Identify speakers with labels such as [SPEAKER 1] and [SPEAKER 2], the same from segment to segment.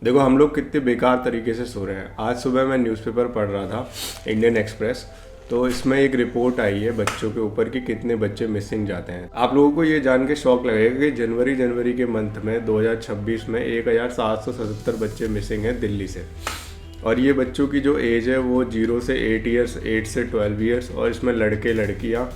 [SPEAKER 1] देखो हम लोग कितने बेकार तरीके से सो रहे हैं। आज सुबह मैं न्यूज़पेपर पढ़ रहा था, इंडियन एक्सप्रेस। तो इसमें एक रिपोर्ट आई है बच्चों के ऊपर कि कितने बच्चे मिसिंग जाते हैं। आप लोगों को ये जान के शौक लगेगा कि जनवरी के मंथ में 2026 में 1777 बच्चे मिसिंग हैं दिल्ली से। और ये बच्चों की जो एज है वो 0 से 8 ईयर्स, 8 से 12 ईयर्स, और इसमें लड़के लड़कियाँ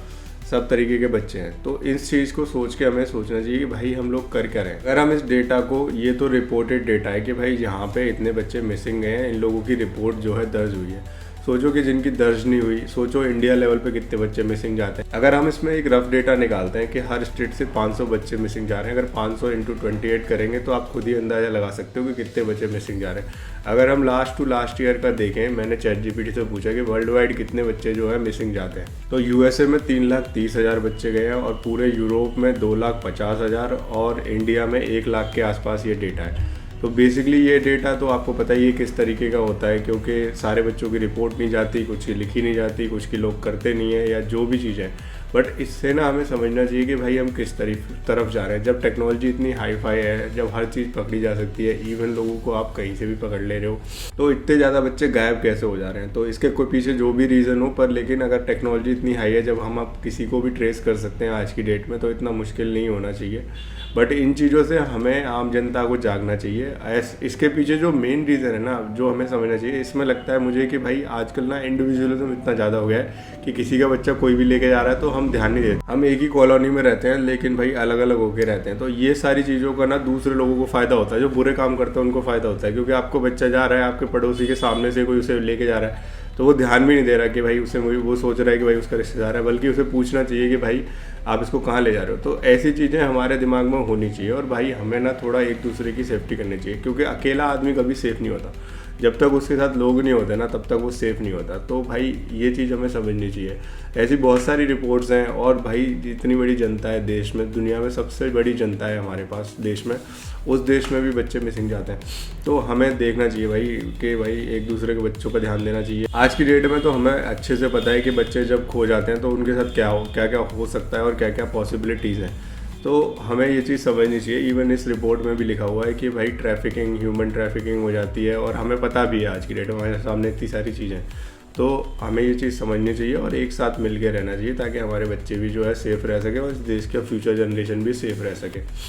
[SPEAKER 1] सब तरीके के बच्चे हैं। तो इस चीज़ को सोच के हमें सोचना चाहिए कि भाई हम लोग कर क्या रहे हैं। अगर हम इस डेटा को, ये तो रिपोर्टेड डेटा है कि भाई यहाँ पे इतने बच्चे मिसिंग गए हैं, इन लोगों की रिपोर्ट जो है दर्ज हुई है। सोचो कि जिनकी दर्ज नहीं हुई, सोचो इंडिया लेवल पे कितने बच्चे मिसिंग जाते हैं। अगर हम इसमें एक रफ डेटा निकालते हैं कि हर स्टेट से 500 बच्चे मिसिंग जा रहे हैं, अगर 500 इंटू 28 करेंगे तो आप खुद ही अंदाज़ा लगा सकते हो कि कितने बच्चे मिसिंग जा रहे हैं। अगर हम लास्ट टू लास्ट ईयर का देखें, मैंने ChatGPT से पूछा कि वर्ल्ड वाइड कितने बच्चे जो है मिसिंग जाते हैं, तो USA में 3,30,000 बच्चे गए हैं, और पूरे यूरोप में 2,50,000, और इंडिया में 1 लाख के आसपास ये डेटा है। तो बेसिकली ये डेटा तो आपको पता ही है किस तरीके का होता है, क्योंकि सारे बच्चों की रिपोर्ट नहीं जाती, कुछ की लिखी नहीं जाती, कुछ की लोग करते नहीं है, या जो भी चीज़ है। बट इससे ना हमें समझना चाहिए कि भाई हम किस तरफ जा रहे हैं। जब टेक्नोलॉजी इतनी हाई फाई है, जब हर चीज़ पकड़ी जा सकती है, इवन लोगों को आप कहीं से भी पकड़ ले रहे हो, तो इतने ज़्यादा बच्चे गायब कैसे हो जा रहे हैं। तो इसके कोई पीछे जो भी रीज़न हो, पर लेकिन अगर टेक्नोलॉजी इतनी हाई है, जब हम अब किसी को भी ट्रेस कर सकते हैं आज की डेट में, तो इतना मुश्किल नहीं होना चाहिए। बट इन चीज़ों से हमें, आम जनता को जागना चाहिए। इसके पीछे जो मेन रीज़न है ना, जो हमें समझना चाहिए, इसमें लगता है मुझे कि भाई आजकल ना इंडिविजुअलिज्म इतना ज़्यादा हो गया है कि किसी का बच्चा कोई भी लेके जा रहा है तो हम ध्यान नहीं देते। हम एक ही कॉलोनी में रहते हैं, लेकिन भाई अलग अलग होके रहते हैं। तो ये सारी चीज़ों का ना दूसरे लोगों को फ़ायदा होता है, जो बुरे काम करते हैं उनको फ़ायदा होता है, क्योंकि आपको बच्चा जा रहा है, आपके पड़ोसी के सामने से कोई उसे लेके जा रहा है, तो वो ध्यान भी नहीं दे रहा कि भाई उसे, वो सोच रहा है कि भाई उसका रिश्तेदार है, बल्कि उसे पूछना चाहिए कि भाई आप इसको कहाँ ले जा रहे हो। तो ऐसी चीज़ें हमारे दिमाग में होनी चाहिए, और भाई हमें ना थोड़ा एक दूसरे की सेफ्टी करनी चाहिए, क्योंकि अकेला आदमी कभी सेफ़ नहीं होता। जब तक उसके साथ लोग नहीं होते ना, तब तक वो सेफ़ नहीं होता। तो भाई ये चीज़ हमें समझनी चाहिए। ऐसी बहुत सारी रिपोर्ट्स हैं, और भाई इतनी बड़ी जनता है देश में, दुनिया में सबसे बड़ी जनता है हमारे पास देश में, उस देश में भी बच्चे मिसिंग जाते हैं। तो हमें देखना चाहिए भाई कि भाई एक दूसरे के बच्चों पर ध्यान देना चाहिए। आज की डेट में तो हमें अच्छे से पता है कि बच्चे जब खो जाते हैं तो उनके साथ क्या क्या हो सकता है, और क्या क्या पॉसिबिलिटीज़ हैं। तो हमें ये चीज़ समझनी चाहिए। इवन इस रिपोर्ट में भी लिखा हुआ है कि भाई ट्रैफिकिंग, ह्यूमन ट्रैफिकिंग हो जाती है, और हमें पता भी है आज की डेट में हमारे सामने इतनी सारी चीज़ें। तो हमें ये चीज़ समझनी चाहिए और एक साथ मिल के रहना चाहिए, ताकि हमारे बच्चे भी जो है सेफ़ रह सके, और इस देश का फ्यूचर जनरेशन भी सेफ़ रह सके।